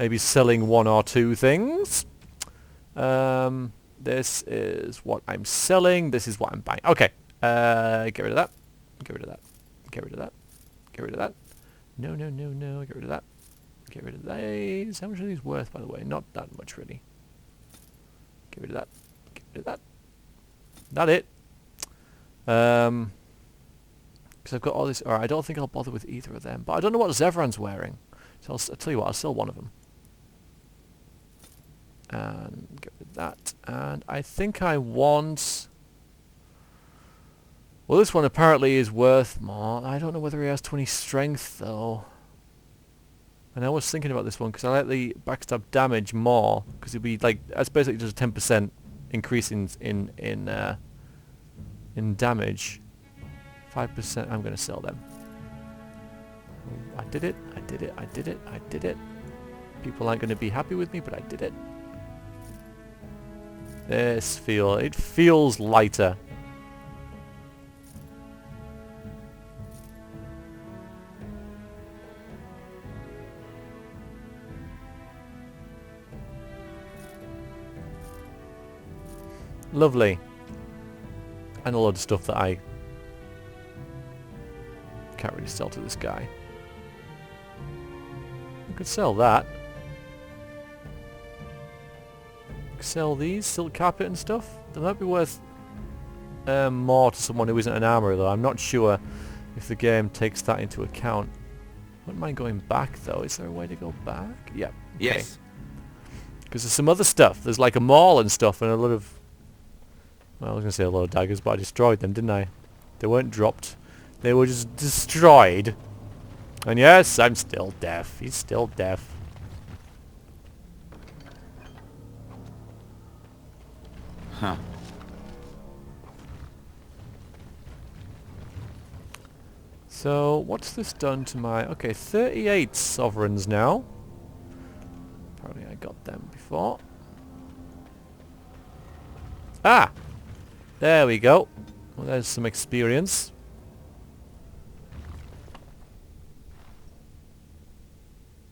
maybe selling one or two things. This is what I'm selling. This is what I'm buying. Okay. Get rid of that. Get rid of that. Get rid of that. Get rid of that. No, no, no, no. Get rid of that. Get rid of these. How much are these worth, by the way? Not that much, really. Get rid of that. Get rid of that. That it. Because I've got all this... Alright, I don't think I'll bother with either of them. But I don't know what Zevran's wearing. So I'll tell you what, I'll sell one of them. And get rid of that. And I think I want... Well, this one apparently is worth more. I don't know whether he has 20 strength, though. And I was thinking about this one, because I like the backstab damage more. Because it'd be like... That's basically just a 10% increase in damage. 5%, I'm going to sell them. I did it, I did it, I did it, I did it. People aren't going to be happy with me, but I did it. It feels lighter. Lovely. And a lot of stuff that I can't really sell to this guy. I could sell that. Sell these, silk carpet and stuff. They might be worth more to someone who isn't an armourer, though. I'm not sure if the game takes that into account. Wouldn't mind going back, though. Is there a way to go back? Yep. Okay. Yes. Because there's some other stuff. There's like a mall and stuff and a lot of... Well, I was going to say a lot of daggers, but I destroyed them, didn't I? They weren't dropped. They were just destroyed. And yes, I'm still deaf. He's still deaf. Huh. So, what's this done to my... Okay, 38 sovereigns now. Apparently I got them before. Ah! There we go. Well, there's some experience.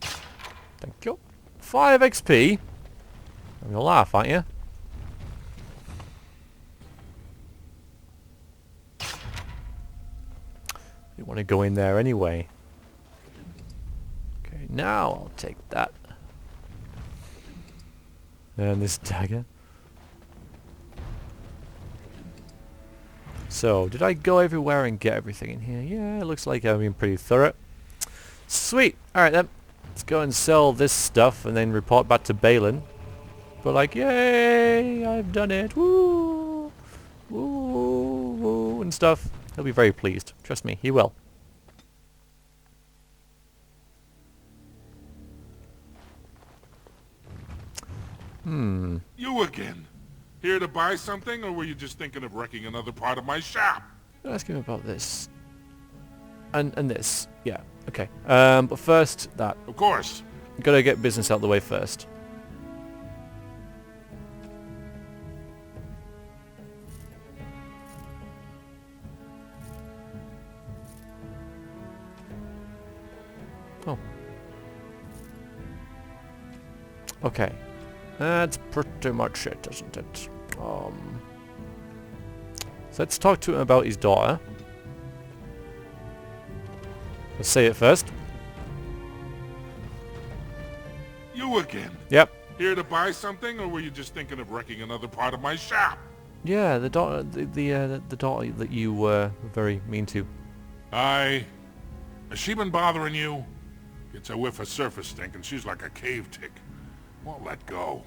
Thank you. 5 XP. I'm gonna laugh, aren't you? You want to go in there anyway. Okay, now I'll take that. And this dagger. So, did I go everywhere and get everything in here? Yeah, it looks like I've been pretty thorough. Sweet! Alright then. Let's go and sell this stuff and then report back to Bhelen. But like, yay! I've done it! Woo! Woo! Woo! And stuff. He'll be very pleased. Trust me, he will. You again. Here to buy something, or were you just thinking of wrecking another part of my shop? I'll ask him about this. And this. Yeah, okay. But first, that. Of course. Gotta get business out the way first. Oh. Okay. That's pretty much it, isn't it? So let's talk to him about his daughter. Let's say it first. You again. Yep. Here to buy something, or were you just thinking of wrecking another part of my shop? Yeah, the daughter, the daughter that you were very mean to. Has she been bothering you? Gets a whiff of surface stink, and she's like a cave tick. Won't let go.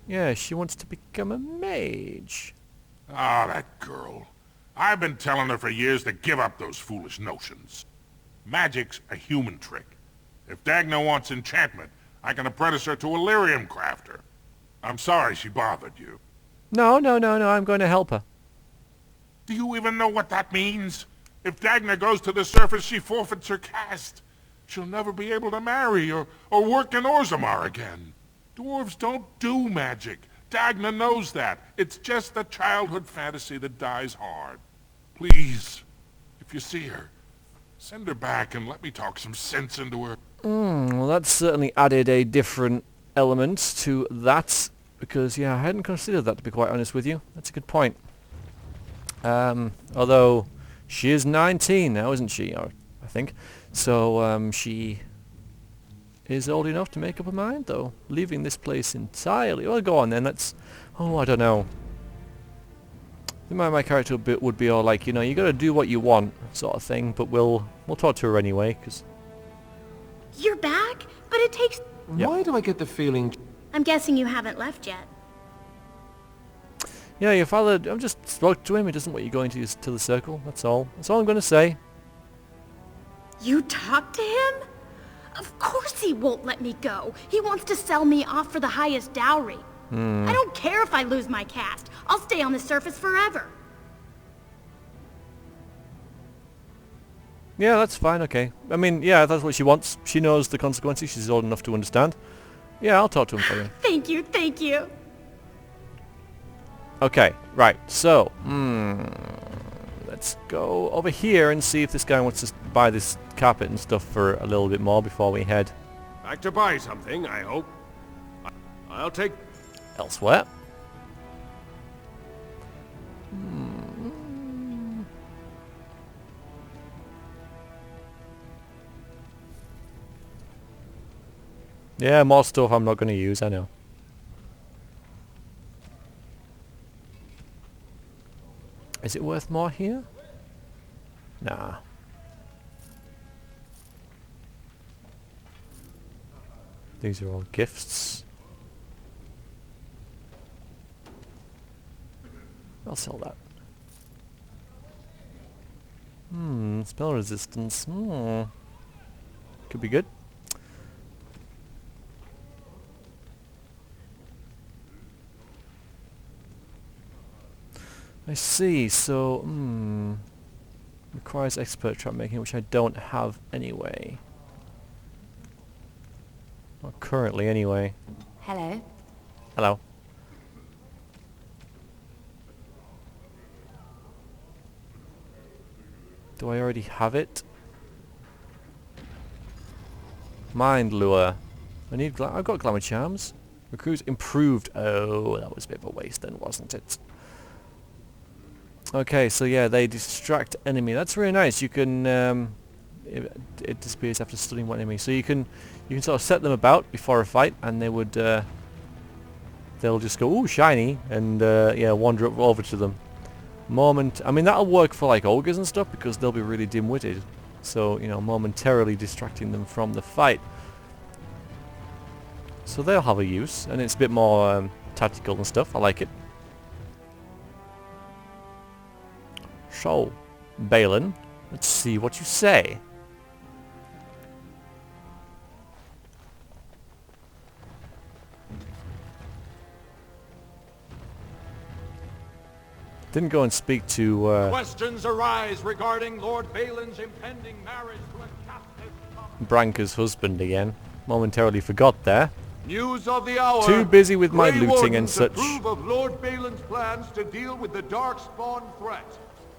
Yeah, she wants to become a mage. Ah, that girl. I've been telling her for years to give up those foolish notions. Magic's a human trick. If Dagna wants enchantment, I can apprentice her to a lyrium crafter. I'm sorry she bothered you. No, I'm going to help her. Do you even know what that means? If Dagna goes to the surface, she forfeits her caste. She'll never be able to marry or work in Orzammar again. Dwarves don't do magic. Dagna knows that. It's just a childhood fantasy that dies hard. Please, if you see her, send her back and let me talk some sense into her. Well, that's certainly added a different element to that, because, yeah, I hadn't considered that, to be quite honest with you. That's a good point. Although, she is 19 now, isn't she? Or, I think. So, she is old enough to make up her mind, though. Leaving this place entirely. Well, go on then, let's... Oh, I don't know. My character would be all like, you know, you gotta do what you want, sort of thing, but we'll talk to her anyway, because... You're back? But it takes... Yeah. Why do I get the feeling... I'm guessing you haven't left yet. Yeah, your father... I just spoke to him. He doesn't want you going to the circle. That's all. That's all I'm going to say. You talked to him? Of course he won't let me go. He wants to sell me off for the highest dowry. I don't care if I lose my caste. I'll stay on the surface forever. Yeah, that's fine. Okay. I mean, yeah, that's what she wants. She knows the consequences. She's old enough to understand. Yeah, I'll talk to him for you. Thank you, thank you. Okay, right. So, let's go over here and see if this guy wants to buy this carpet and stuff for a little bit more before we head Back to buy something, I hope. I'll take... elsewhere. Yeah, more stuff I'm not going to use, I know. Is it worth more here? Nah. These are all gifts. I'll sell that. Spell resistance. Could be good. I see, so, requires expert trap making, which I don't have anyway. Not currently, anyway. Hello. Hello. Do I already have it? Mind lure. I've got glamour charms. Recruits improved. Oh, that was a bit of a waste then, wasn't it? Okay, so yeah, they distract enemy. That's really nice. You can it disappears after stunning one enemy. So you can sort of set them about before a fight, and they would they'll just go, ooh, shiny, and yeah, wander up over to them. I mean, that'll work for like ogres and stuff because they'll be really dim-witted. So, you know, momentarily distracting them from the fight. So they'll have a use, and it's a bit more tactical and stuff. I like it. So, Bhelen, let's see what you say. Didn't go and speak to Questions arise regarding Lord Bhelen's impending marriage to a captive... Branka's husband again. Momentarily forgot there. News of the hour. Too busy with my Grey looting and Wardens such. approve of Lord Bhelen's plans to deal with the Darkspawn threat.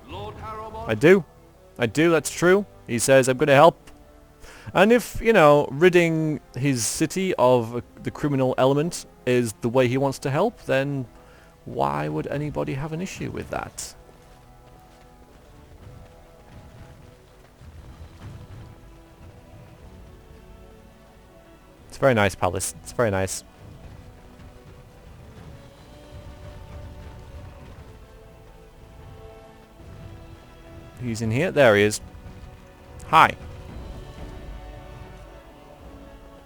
Lord Harrowmont... I do, that's true. He says, I'm going to help. And if, you know, ridding his city of the criminal element is the way he wants to help, then why would anybody have an issue with that? It's a very nice palace. It's very nice. He's in here. There he is. Hi.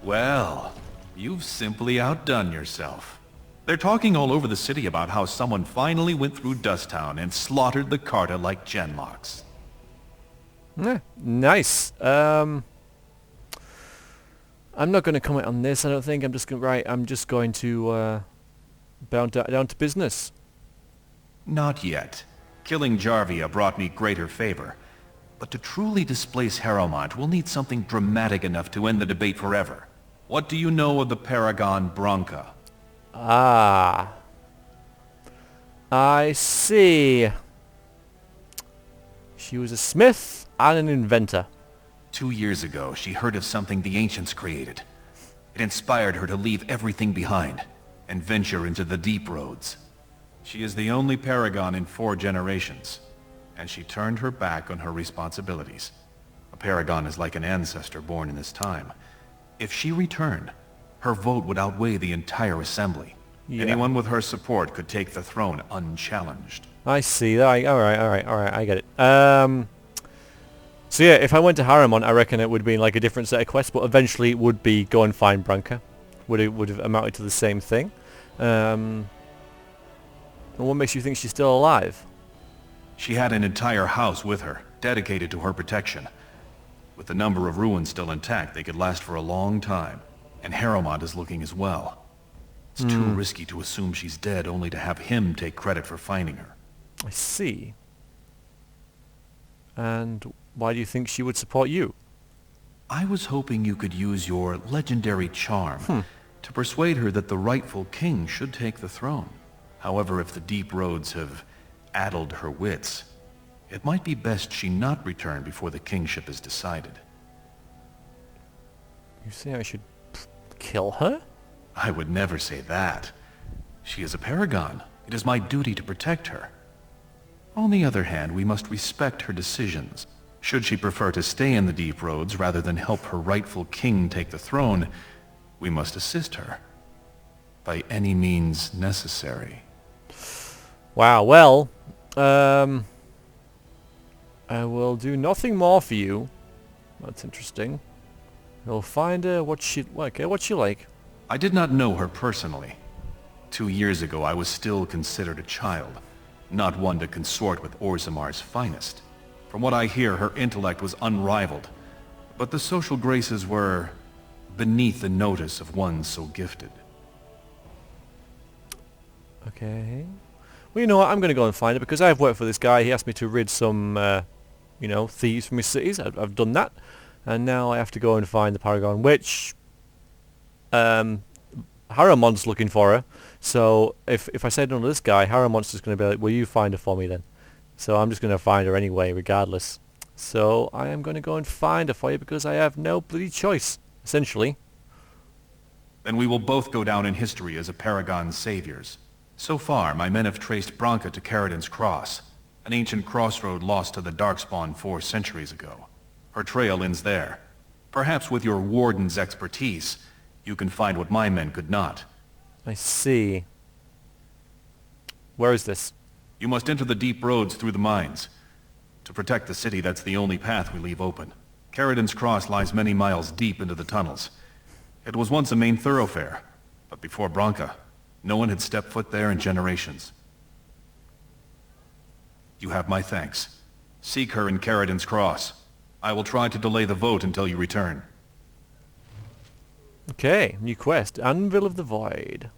Well, you've simply outdone yourself. They're talking all over the city about how someone finally went through Dusttown and slaughtered the Carta like genlocks. Yeah, nice. I'm not going to comment on this. I don't think. I'm just going to down to business. Not yet. Killing Jarvia brought me greater favor. But to truly displace Harrowmont, we'll need something dramatic enough to end the debate forever. What do you know of the Paragon Branka? Ah. I see. She was a smith and an inventor. 2 years ago, she heard of something the ancients created. It inspired her to leave everything behind and venture into the deep roads. She is the only Paragon in 4 generations, and she turned her back on her responsibilities. A Paragon is like an ancestor born in this time. If she returned, her vote would outweigh the entire assembly. Yeah. Anyone with her support could take the throne unchallenged. I see. Alright, I get it. So yeah, if I went to Haramon, I reckon it would have been like a different set of quests, but eventually it would be go and find Branka. Would have amounted to the same thing. And what makes you think she's still alive? She had an entire house with her, dedicated to her protection. With the number of ruins still intact, they could last for a long time. And Haramon is looking as well. It's too risky to assume she's dead only to have him take credit for finding her. I see. And why do you think she would support you? I was hoping you could use your legendary charm to persuade her that the rightful king should take the throne. However, if the deep roads have addled her wits, it might be best she not return before the kingship is decided. You say I should kill her? I would never say that. She is a Paragon. It is my duty to protect her. On the other hand, we must respect her decisions. Should she prefer to stay in the deep roads rather than help her rightful king take the throne, we must assist her. By any means necessary. Wow, well, I will do nothing more for you. That's interesting. We'll find her what she like. I did not know her personally. 2 years ago, I was still considered a child, not one to consort with Orzamar's finest. From what I hear, her intellect was unrivaled, but the social graces were beneath the notice of one so gifted. Okay. Well, you know what? I'm going to go and find her because I've worked for this guy. He asked me to rid some, thieves from his cities. I've done that. And now I have to go and find the Paragon, which Haramon's looking for her. So if I say no to this guy, Haramon's just going to be like, will you find her for me then? So I'm just going to find her anyway, regardless. So I am going to go and find her for you because I have no bloody choice, essentially. Then we will both go down in history as a Paragon's saviors. So far, my men have traced Branka to Caridin's Cross, an ancient crossroad lost to the Darkspawn 4 centuries ago. Her trail ends there. Perhaps with your warden's expertise, you can find what my men could not. I see. Where is this? You must enter the deep roads through the mines. To protect the city, that's the only path we leave open. Caridin's Cross lies many miles deep into the tunnels. It was once a main thoroughfare, but before Branka, no one had stepped foot there in generations. You have my thanks. Seek her in Caridin's Cross. I will try to delay the vote until you return. Okay, new quest. Anvil of the Void.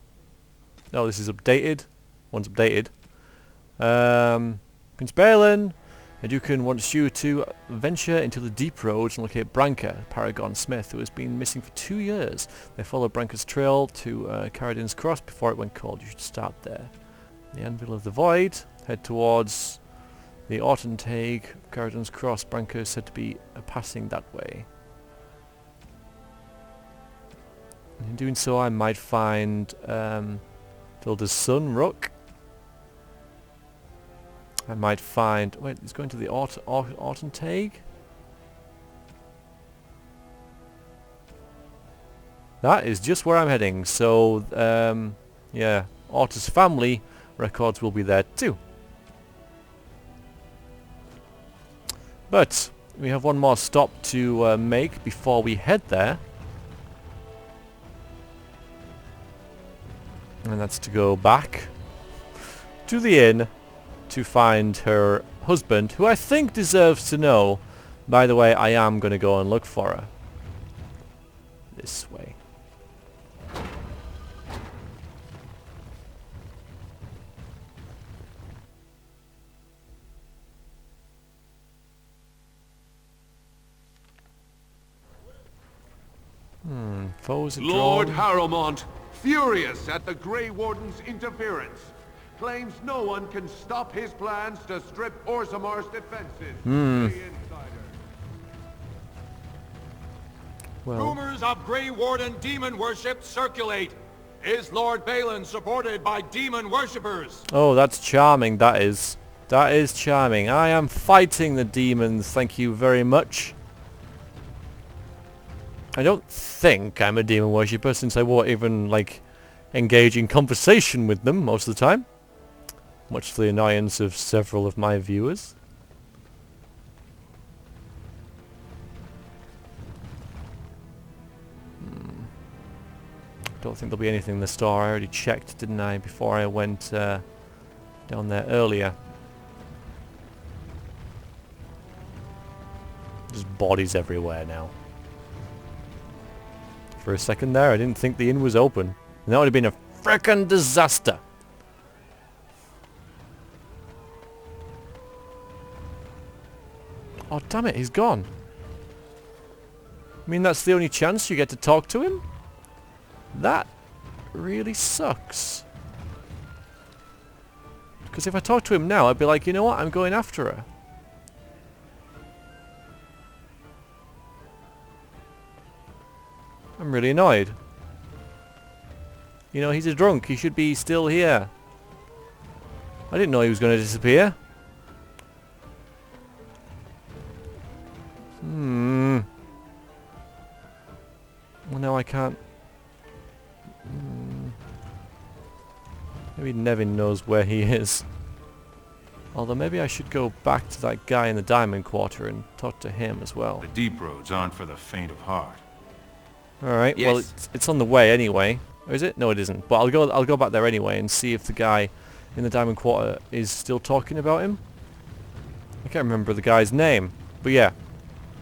Oh, this is updated. One's updated. Prince Bhelen, and Dukan wants you to venture into the deep roads and locate Branka, Paragon Smith, who has been missing for 2 years. They follow Branka's trail to Caridin's Cross before it went cold. You should start there. The Anvil of the Void. Head towards the Ortentag, Caridin's Cross. Branka is said to be passing that way. In doing so, I might find Vilda's son, Rook. I might find... Wait, it's going to the Ortentag? That is just where I'm heading. So, yeah, Orta's family records will be there too. But we have one more stop to make before we head there. And that's to go back to the inn to find her husband, who I think deserves to know. By the way, I am going to go and look for her. This way. Foes are Lord drawn. Haramont, furious at the Grey Warden's interference, claims no one can stop his plans to strip Orzamar's defenses. The Insider. Well, Rumors of Grey Warden demon worship circulate. Is Lord Bhelen supported by demon worshippers? oh, that's charming, that is. That is charming. I am fighting the demons, thank you very much. I don't think I'm a demon worshipper since I won't even, like, engage in conversation with them most of the time. Much to the annoyance of several of my viewers. Don't think there'll be anything in the store. I already checked, didn't I, before I went down there earlier. Just bodies everywhere now. For a second there, I didn't think the inn was open. And that would have been a frickin' disaster. Oh, damn it, he's gone. I mean, that's the only chance you get to talk to him? That really sucks. Because if I talk to him now, I'd be like, you know what, I'm going after her. I'm really annoyed. You know, he's a drunk. He should be still here. I didn't know he was going to disappear. Well, now I can't. Maybe Nevin knows where he is. Although maybe I should go back to that guy in the Diamond Quarter and talk to him as well. The deep roads aren't for the faint of heart. Alright, well it's on the way anyway. Or is it? No, it isn't. But I'll go back there anyway and see if the guy in the Diamond Quarter is still talking about him. I can't remember the guy's name. But yeah,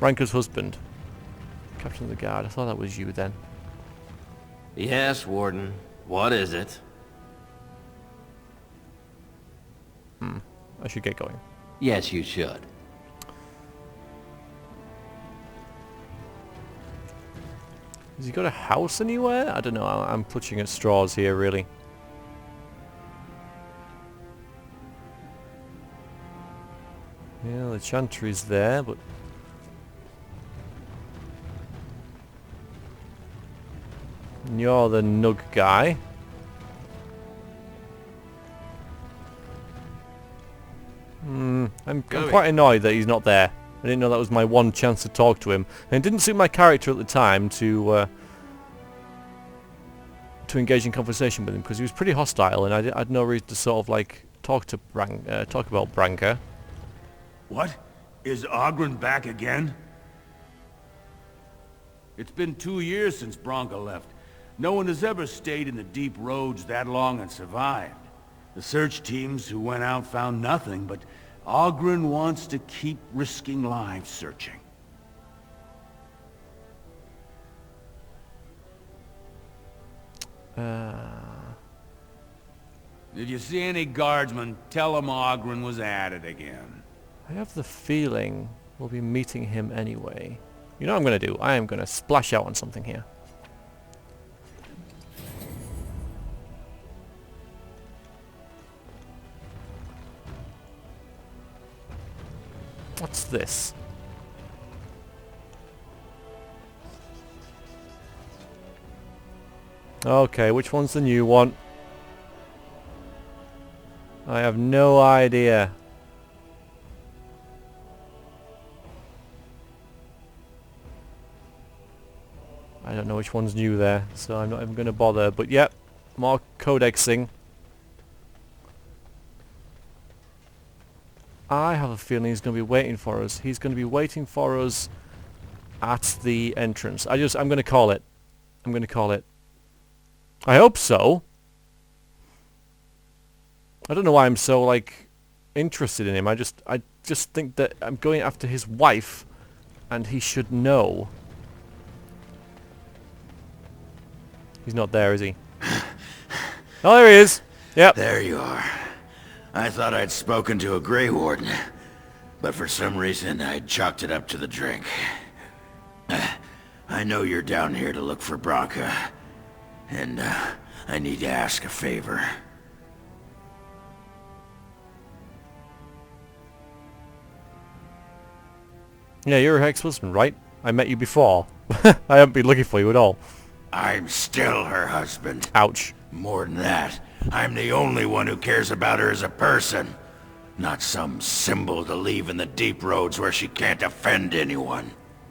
Ranker's husband. Captain of the Guard. I thought that was you then. Yes, Warden. What is it? I should get going. Yes, you should. Has he got a house anywhere? I don't know. I'm clutching at straws here, really. Yeah, the chantry's there, but... And you're the Nug guy. I'm quite annoyed that he's not there. I didn't know that was my one chance to talk to him. And it didn't suit my character at the time to engage in conversation with him because he was pretty hostile and I had no reason to sort of like talk about Branka. What? Is Oghren back again? It's been 2 years since Branka left. No one has ever stayed in the deep roads that long and survived. The search teams who went out found nothing, but Oghren wants to keep risking lives searching. Did you see any guardsmen? Tell them Oghren was at it again. I have the feeling we'll be meeting him anyway. You know what I'm going to do? I am going to splash out on something here. What's this? Okay, which one's the new one? I have no idea. I don't know which one's new there, so I'm not even going to bother. But yep, more codexing. I have a feeling he's going to be waiting for us. He's going to be waiting for us at the entrance. I'm going to call it. I'm going to call it. I hope so. I don't know why I'm so like interested in him. I just think that I'm going after his wife and he should know. He's not there, is he? Oh, there he is. Yep. There you are. I thought I'd spoken to a Grey Warden, but for some reason I'd chalked it up to the drink. I know you're down here to look for Branka, and I need to ask a favor. Yeah, you're her ex-husband, right? I met you before. I haven't been looking for you at all. I'm still her husband. Ouch. More than that, I'm the only one who cares about her as a person. Not some symbol to leave in the deep roads where she can't offend anyone.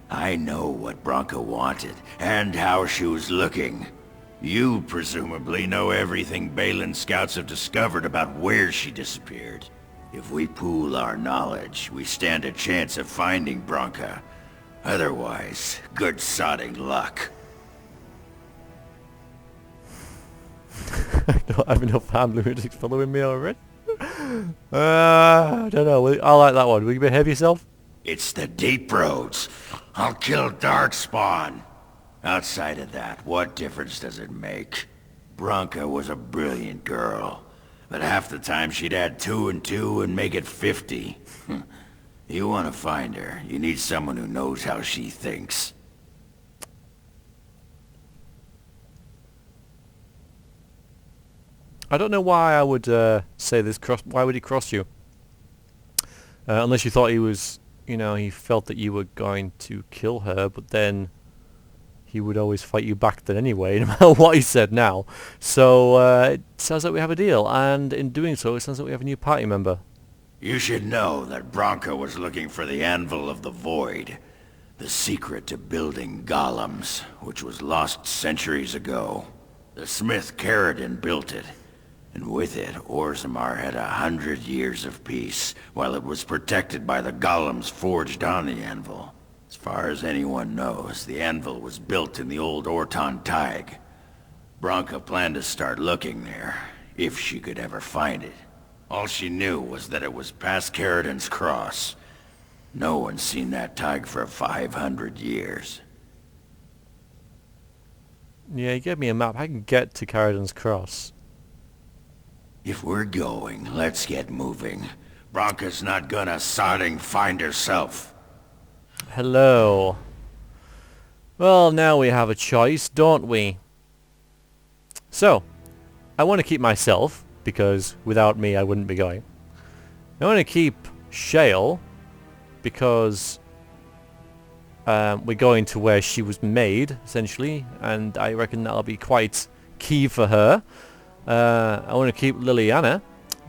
I know what Bronca wanted, and how she was looking. You presumably know everything Bhelen scouts have discovered about where she disappeared. If we pool our knowledge, we stand a chance of finding Bronca. Otherwise, good sodding luck. I don't have enough family music following me already. I don't know. I like that one. Will you behave yourself? It's the deep roads. I'll kill Darkspawn. Outside of that, what difference does it make? Bronca was a brilliant girl, but half the time she'd add 2 and 2 and make it 50. You want to find her, you need someone who knows how she thinks. I don't know why I would say this cross. Why would he cross you? Unless you thought he was, you know, he felt that you were going to kill her, but then he would always fight you back then anyway, no matter what he said now. So it sounds like we have a deal, and in doing so, it sounds like we have a new party member. You should know that Bronca was looking for the Anvil of the Void, the secret to building golems, which was lost centuries ago. The smith Paragon built it, and with it, Orzammar had 100 years of peace, while it was protected by the golems forged on the anvil. As far as anyone knows, the anvil was built in the old Orton Tig. Bronca planned to start looking there, if she could ever find it. All she knew was that it was past Caridon's Cross. No one's seen that Tig for 500 years. Yeah, he gave me a map. I can get to Caridon's Cross. If we're going, let's get moving. Bronca's not gonna sodding find herself. Hello. Well, now we have a choice, don't we? So, I want to keep myself, because without me I wouldn't be going. I want to keep Shale, because we're going to where she was made, essentially, and I reckon that'll be quite key for her. I want to keep Liliana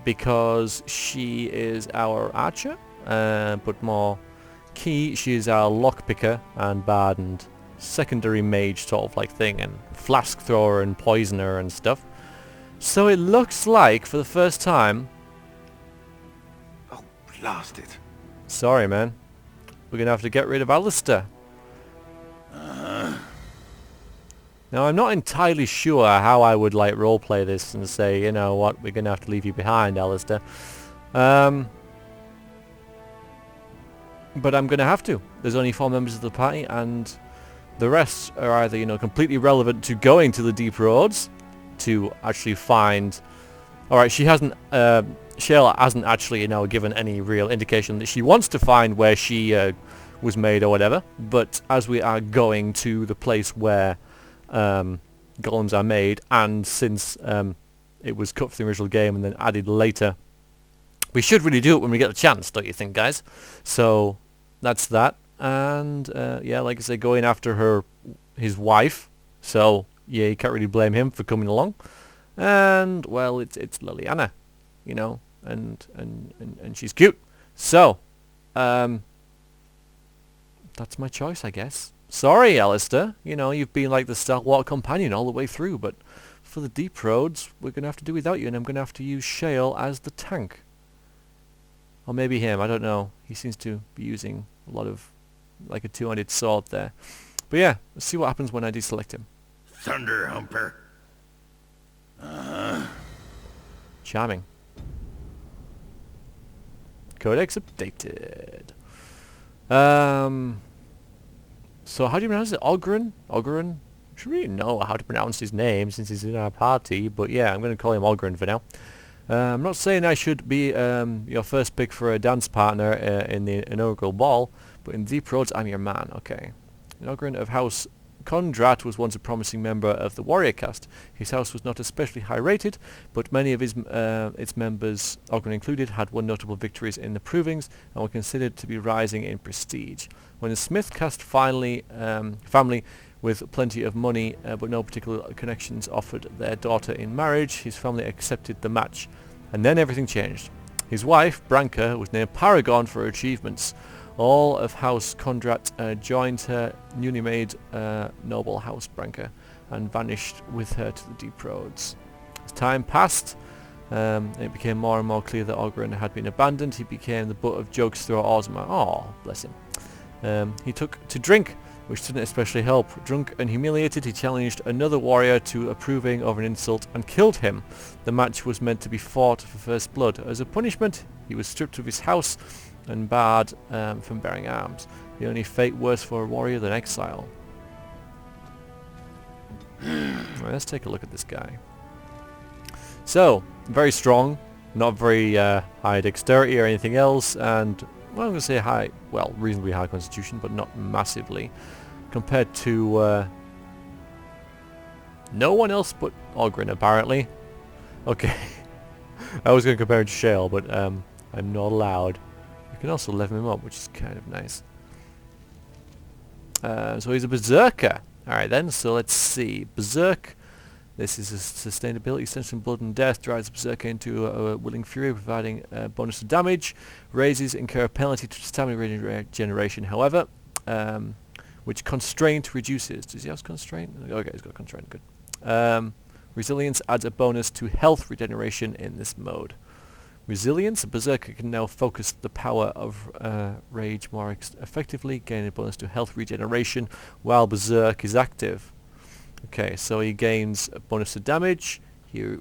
because she is our archer, but more key, she is our lockpicker and bard and secondary mage sort of like thing, and flask thrower and poisoner and stuff. So it looks like for the first time... Oh, blast it. Sorry, man. We're going to have to get rid of Alistair. Now, I'm not entirely sure how I would like roleplay this and say, you know what, we're going to have to leave you behind, Alistair. But I'm going to have to. There's only 4 members of the party, and the rest are either, you know, completely relevant to going to the deep roads to actually find... Alright, she hasn't... Shayla hasn't actually, you know, given any real indication that she wants to find where she was made or whatever, but as we are going to the place where golems are made, and since it was cut from the original game and then added later, we should really do it when we get the chance, don't you think, guys? So that's that. And yeah, like I say, going after his wife, so yeah, you can't really blame him for coming along. And well, it's Liliana, you know, and she's cute, so that's my choice, I guess. Sorry, Alistair, you know, you've been like the stalwart companion all the way through, but for the deep roads, we're going to have to do without you, and I'm going to have to use Shale as the tank. Or maybe him, I don't know. He seems to be using a lot of, like a two-handed sword there. But yeah, let's see what happens when I deselect him. Thunder Humper. Charming. Codex updated. So how do you pronounce it? Oghren? Oghren? I should really know how to pronounce his name since he's in our party, but yeah, I'm going to call him Oghren for now. I'm not saying I should be your first pick for a dance partner in the inaugural ball, but in Deep Roads, I'm your man. Okay. An Oghren of House Kondrat was once a promising member of the warrior caste. His house was not especially high rated, but many of its members, Oghren included, had won notable victories in the provings and were considered to be rising in prestige. When the Smith caste family with plenty of money but no particular connections offered their daughter in marriage, his family accepted the match. And then everything changed. His wife, Branka, was named Paragon for her achievements. All of House Kondrat joined her newly made noble House Branka and vanished with her to the deep roads. As time passed, it became more and more clear that Oghren had been abandoned. He became the butt of jokes throughout Orzammar. Oh, bless him. He took to drink, which didn't especially help. Drunk and humiliated, he challenged another warrior to a proving of an insult and killed him. The match was meant to be fought for first blood. As a punishment, he was stripped of his house and barred from bearing arms. The only fate worse for a warrior than exile. Right, let's take a look at this guy. So, very strong, not very high dexterity or anything else, and well, I'm going to say reasonably high constitution, but not massively, compared to no one else but Oghren, apparently. Okay, I was going to compare him to Shale, but I'm not allowed. You can also level him up, which is kind of nice. So he's a berserker. Alright then, so let's see. Berserk. This is a sustainability. Sensing blood and death drives the berserker into a willing fury, providing a bonus to damage. Raises incur a penalty to stamina regeneration, however, which constraint reduces. Does he have constraint? Okay, he's got constraint. Good. Resilience adds a bonus to health regeneration in this mode. Resilience. A berserker can now focus the power of rage more effectively, gaining a bonus to health regeneration while berserk is active. Okay, so he gains a bonus to damage, he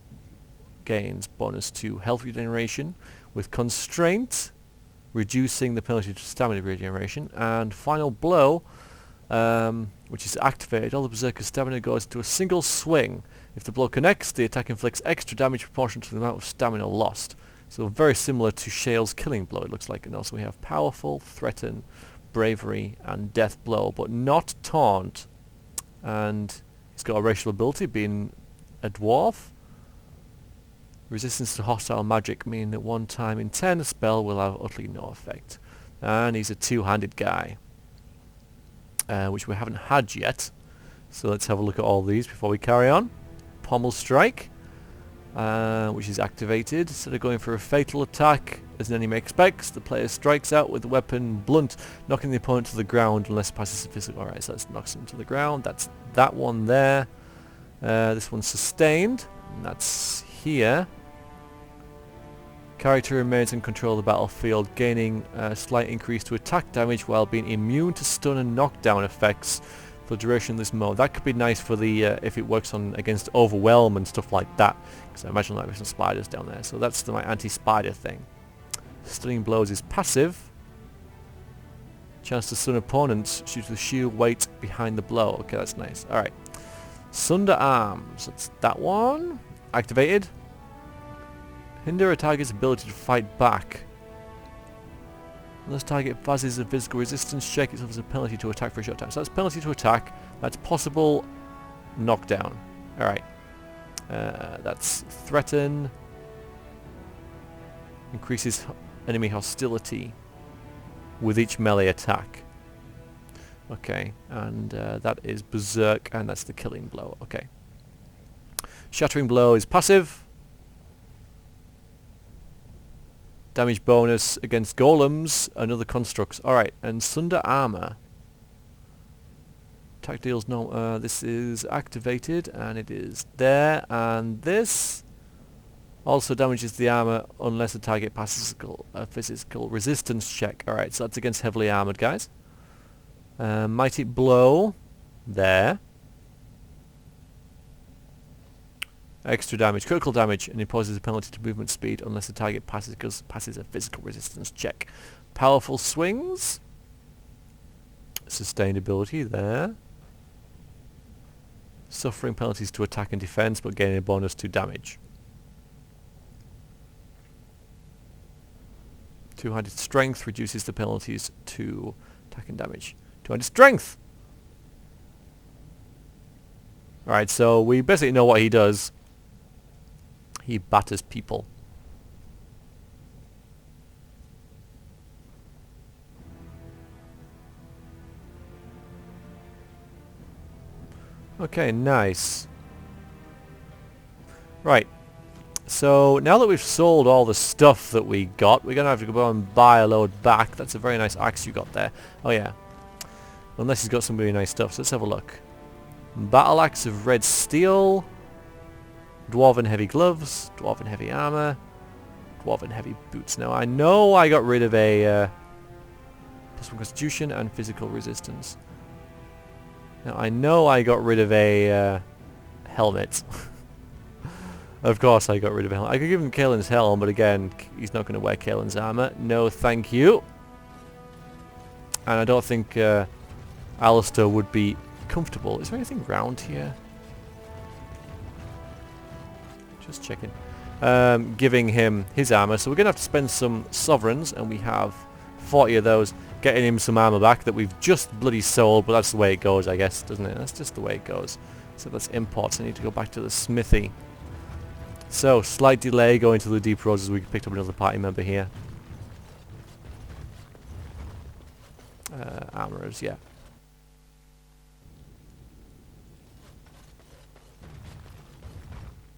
gains bonus to health regeneration, with constraint reducing the penalty to stamina regeneration, and final blow, which is activated. All the berserker's stamina goes into a single swing. If the blow connects, the attack inflicts extra damage proportional to the amount of stamina lost. So very similar to Shale's killing blow, it looks like. And also we have powerful, threaten, bravery, and death blow, but not taunt. And he's got a racial ability, being a dwarf. Resistance to hostile magic, meaning that one time in 10 a spell will have utterly no effect. And he's a two-handed guy, which we haven't had yet. So let's have a look at all these before we carry on. Pommel Strike, which is activated. Instead of going for a fatal attack, as an enemy expects, the player strikes out with the weapon blunt, knocking the opponent to the ground unless it passes the physical. Alright, so that knocks him to the ground. That's that one there. This one's sustained, and that's here. Character remains in control of the battlefield, gaining a slight increase to attack damage while being immune to stun and knockdown effects for the duration of this mode. That could be nice for the if it works on against overwhelm and stuff like that, because I imagine there might be some spiders down there. So that's my anti-spider thing. Stunning blows is passive. Chance to stun opponents due to the sheer weight behind the blow. Okay, that's nice. Alright. Sunder Arms. That's that one. Activated. Hinder a target's ability to fight back. Unless target passes a physical resistance check, it suffers a penalty to attack for a short time. So that's penalty to attack. That's possible knockdown. Alright. That's threaten. Increases enemy hostility with each melee attack. Okay, and that is Berserk, and that's the killing blow. Okay. Shattering Blow is passive. Damage bonus against golems and other constructs. Alright, and Sunder Armor. Attack deals no... this is activated, and it is there, and this also damages the armor unless the target passes a physical resistance check. Alright, so that's against heavily armored guys. Mighty Blow. There. Extra damage, critical damage, and imposes a penalty to movement speed unless the target passes a physical resistance check. Powerful Swings. Sustainability there. Suffering penalties to attack and defense, but gaining a bonus to damage. Two-handed Strength reduces the penalties to attack and damage. Two-handed Strength! Alright, so we basically know what he does. He batters people. Okay, nice. Right. So now that we've sold all the stuff that we got, we're going to have to go and buy a load back. That's a very nice axe you got there. Oh yeah. Unless he's got some really nice stuff. So let's have a look. Battle axe of red steel. Dwarven heavy gloves. Dwarven heavy armor. Dwarven heavy boots. Now I know I got rid of a +1 constitution and physical resistance. Now I know I got rid of a helmet. Of course I got rid of a helmet. I could give him Kaelin's helm, but again, he's not going to wear Kaelin's armor. No thank you. And I don't think Alistair would be comfortable. Is there anything round here? Just checking. Giving him his armor. So we're going to have to spend some sovereigns, and we have 40 of those, getting him some armor back that we've just bloody sold, but that's the way it goes, I guess, doesn't it? That's just the way it goes. So that's imports. I need to go back to the smithy. So, slight delay going to the deep roads as we picked up another party member here. Armorers, yeah.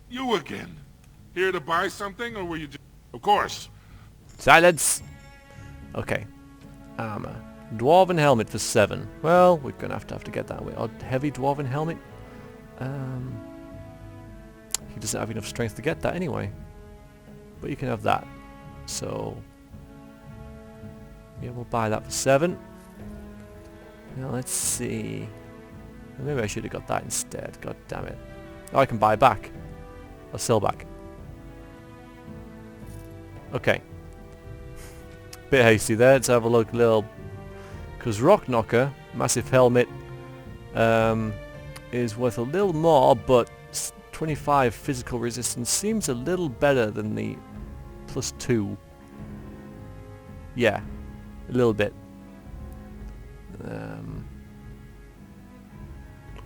You again. Here to buy something, or were you just... Of course. Silence! Okay. Armor. Dwarven helmet for 7. Well, we're going to have to get that way. Heavy dwarven helmet? He doesn't have enough strength to get that anyway. But you can have that. So... yeah, we'll buy that for 7. Now let's see... maybe I should have got that instead. God damn it. Oh, I can buy back. Or sell back. Okay. Bit hasty there. Let's have a look. Little... because Rock Knocker, massive helmet, is worth a little more, but 25 physical resistance seems a little better than the +2. Yeah, a little bit.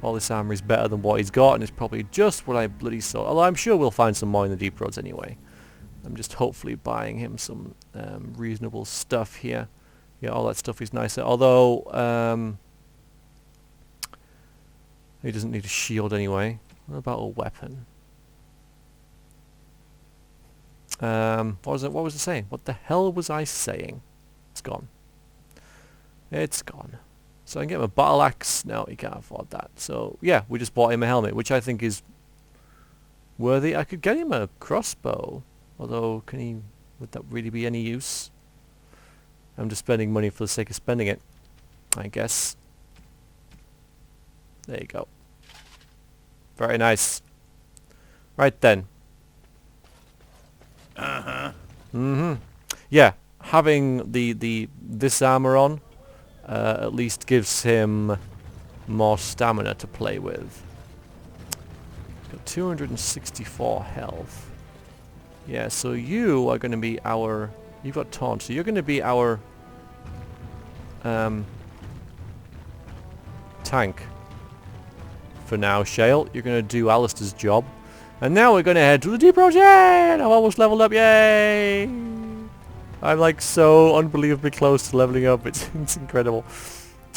All this armor is better than what he's got, and it's probably just what I bloody saw. Although I'm sure we'll find some more in the deep roads anyway. I'm just hopefully buying him some reasonable stuff here. Yeah, all that stuff is nicer. Although he doesn't need a shield anyway. What about a weapon? What was it? What was I saying? What the hell was I saying? It's gone. It's gone. So I can get him a battle axe. No, he can't afford that. So yeah, we just bought him a helmet, which I think is worthy. I could get him a crossbow, although can he? Would that really be any use? I'm just spending money for the sake of spending it, I guess. There you go. Very nice. Right then. Yeah, having this armor on at least gives him more stamina to play with. He's got 264 health. Yeah, so you are going to be our... you've got taunt, so you're going to be our tank. For now, Shale. You're going to do Alistair's job. And now we're going to head to the deep road. Yay! I've almost leveled up. Yay! I'm like so unbelievably close to leveling up. It's incredible.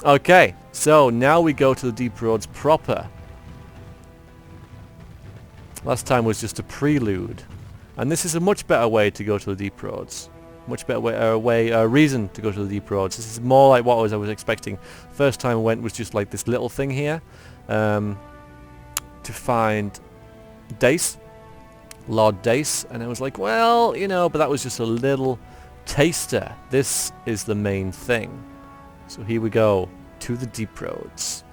Okay, so now we go to the deep roads proper. Last time was just a prelude. And this is a much better way to go to the deep roads. Much better reason to go to the deep roads. This is more like what I was expecting. First time I went was just like this little thing here. To find Dace, Lord Dace, and I was like, well, you know, but that was just a little taster. This is the main thing. So here we go to the deep roads,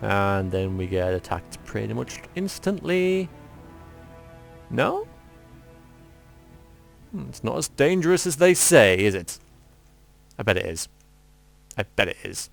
and then we get attacked pretty much instantly. No? It's not as dangerous as they say, is it? I bet it is. I bet it is.